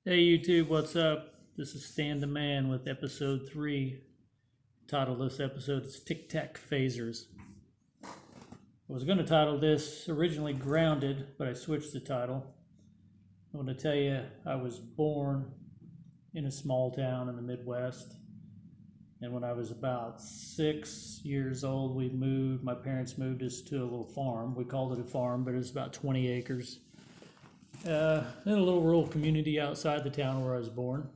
Hey YouTube, what's up? This is Stan the Man with episode 3. Title of this episode is Tic Tac Phasers. I was going to title this originally Grounded, but I switched the title. I want to tell you I was born in a small town in the Midwest. And when I was about 6 years old, we moved. My parents moved us to a little farm. We called it a farm, but it was about 20 acres. In a little rural community outside the town where I was born.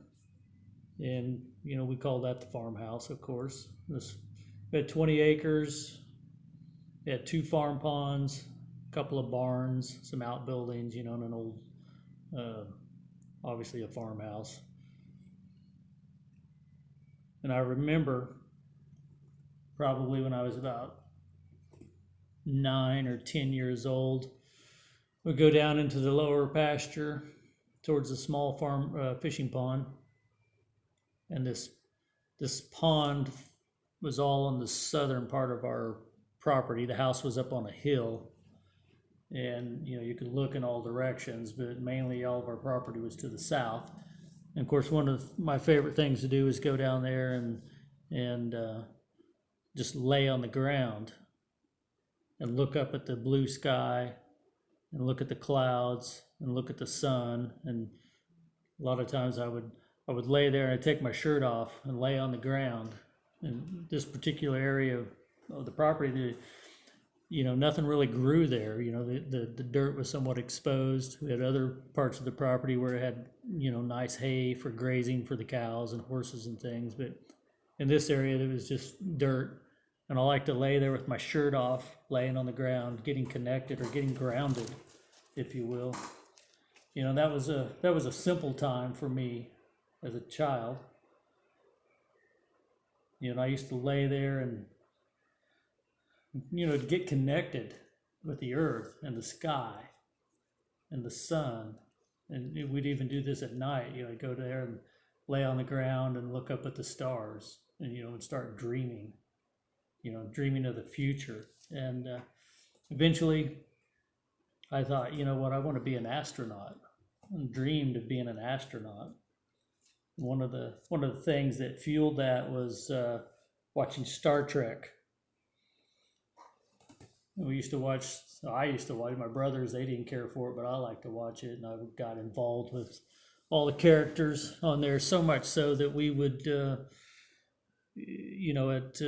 And, we called that the farmhouse, of course. We had 20 acres. We had 2 farm ponds, a couple of barns, some outbuildings, and an old, uh, obviously a farmhouse. And I remember probably when I was about 9 or 10 years old, we'd go down into the lower pasture towards the small farm fishing pond. And this pond was all on the southern part of our property. The house was up on a hill, and you could look in all directions, but mainly all of our property was to the south. And of course, one of my favorite things to do is go down there and just lay on the ground and look up at the blue sky and look at the clouds and look at the sun. And a lot of times I would lay there and I'd take my shirt off and lay on the ground. In this particular area of the property, nothing really grew there. The dirt was somewhat exposed. We had other parts of the property where it had, nice hay for grazing for the cows and horses and things. But in this area, there was just dirt. And I like to lay there with my shirt off, laying on the ground, getting connected or getting grounded, if you will. That was a simple time for me as a child. I used to lay there and, to get connected with the earth and the sky and the sun. And we'd even do this at night. I'd go there and lay on the ground and look up at the stars and, and start dreaming, dreaming of the future. And eventually I thought, what, I want to be an astronaut. I dreamed of being an astronaut. One of the things that fueled that was watching Star Trek. I used to watch. My brothers, they didn't care for it, but I liked to watch it, and I got involved with all the characters on there, so much so that we would, at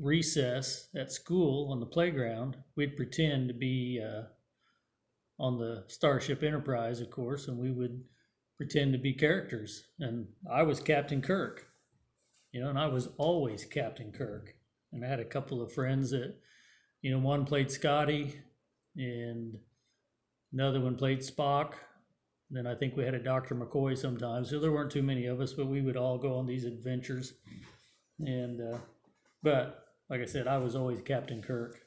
recess at school on the playground, we'd pretend to be on the Starship Enterprise, of course, and we would pretend to be characters. And I was Captain Kirk, and I was always Captain Kirk. And I had a couple of friends that, one played Scotty and another one played Spock. And then I think we had a Dr. McCoy sometimes. So there weren't too many of us, but we would all go on these adventures. And, but like I said, I was always Captain Kirk.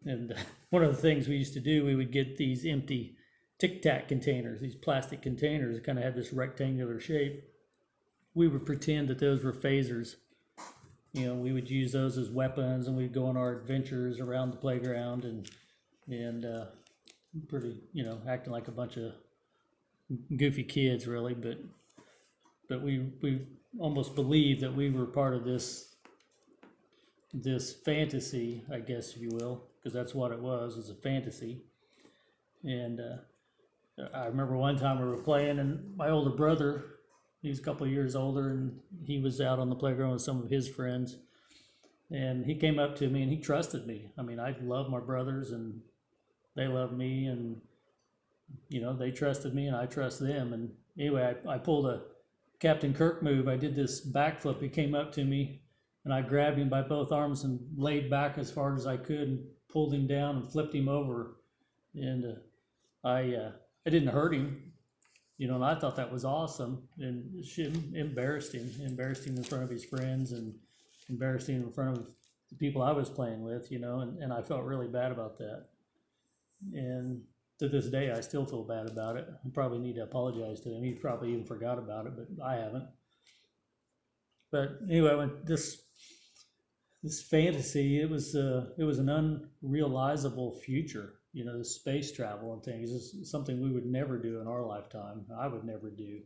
And one of the things we used to do, we would get these empty Tic Tac containers, these plastic containers that kind of had this rectangular shape. We would pretend that those were phasers. We would use those as weapons, and we'd go on our adventures around the playground and pretty, acting like a bunch of goofy kids, really. But we almost believed that we were part of this fantasy, I guess, if you will, because that's what it was a fantasy. And I remember one time we were playing, and my older brother, he's a couple of years older, and he was out on the playground with some of his friends. And he came up to me and he trusted me. I mean, I love my brothers and they love me, and, they trusted me and I trust them. And anyway, I pulled a Captain Kirk move. I did this backflip. He came up to me and I grabbed him by both arms and laid back as far as I could and pulled him down and flipped him over. And I didn't hurt him, and I thought that was awesome. And she embarrassed him in front of his friends and embarrassed him in front of the people I was playing with, and I felt really bad about that. And to this day, I still feel bad about it. I probably need to apologize to him. He probably even forgot about it, but I haven't. But anyway, when this fantasy, it was an unrealizable future. the space travel and things is something we would never do in our lifetime. I would never do,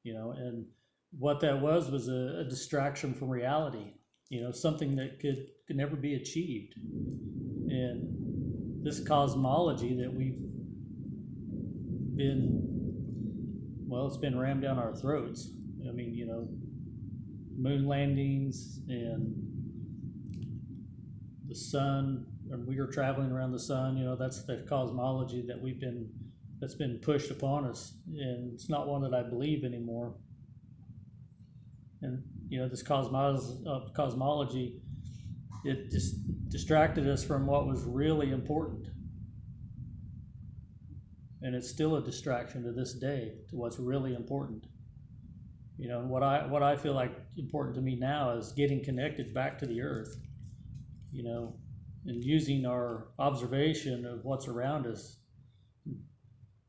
and what that was a distraction from reality, something that could never be achieved. And this cosmology that we've it's been rammed down our throats. I mean, moon landings and the sun, and we were traveling around the sun, that's the cosmology that's been pushed upon us. And it's not one that I believe anymore. And, this cosmology, it just distracted us from what was really important. And it's still a distraction to this day to what's really important. What I feel like important to me now is getting connected back to the earth, and using our observation of what's around us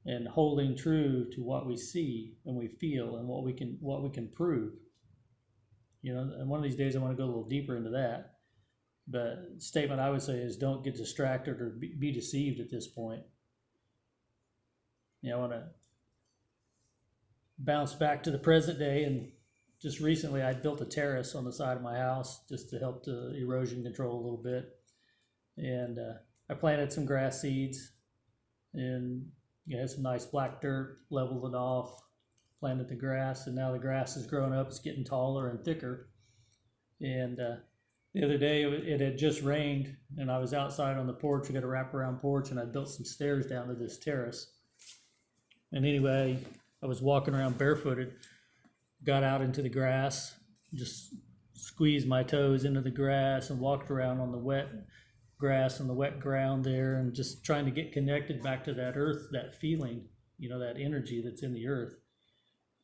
and holding true to what we see and we feel and what we can prove. And one of these days I want to go a little deeper into that. But the statement I would say is don't get distracted or be deceived at this point. I want to bounce back to the present day, and just recently I built a terrace on the side of my house just to help the erosion control a little bit. And I planted some grass seeds and had some nice black dirt, leveled it off, planted the grass, and now the grass is growing up. It's getting taller and thicker. And the other day it had just rained, and I was outside on the porch. We got a wraparound porch, and I built some stairs down to this terrace. And anyway, I was walking around barefooted, got out into the grass, just squeezed my toes into the grass and walked around on the wet grass and the wet ground there, and just trying to get connected back to that earth, that feeling, that energy that's in the earth.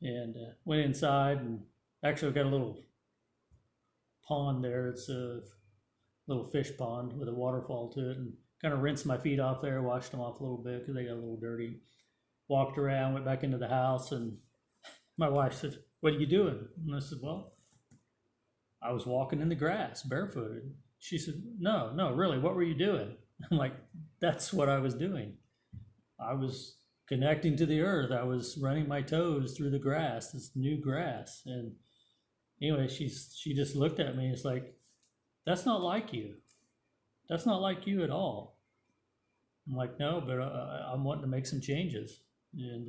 And went inside, and actually got a little pond there. It's a little fish pond with a waterfall to it, and kind of rinsed my feet off there, washed them off a little bit because they got a little dirty. Walked around, went back into the house, and my wife said, "What are you doing?" And I said, "Well, I was walking in the grass barefooted." She said, No, really, what were you doing?" I'm like, "That's what I was doing. I was connecting to the earth. I was running my toes through the grass, this new grass." And anyway, she just looked at me. It's like, "That's not like you. That's not like you at all." I'm like, "No, but I'm wanting to make some changes." And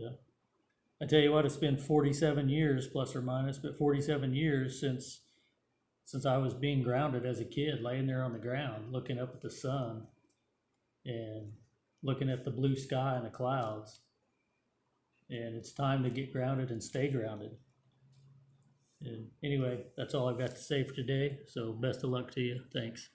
I tell you what, it's been 47 years, plus or minus, but 47 years since I was being grounded as a kid, laying there on the ground, looking up at the sun and looking at the blue sky and the clouds. And it's time to get grounded and stay grounded. And anyway, that's all I've got to say for today. So best of luck to you. Thanks.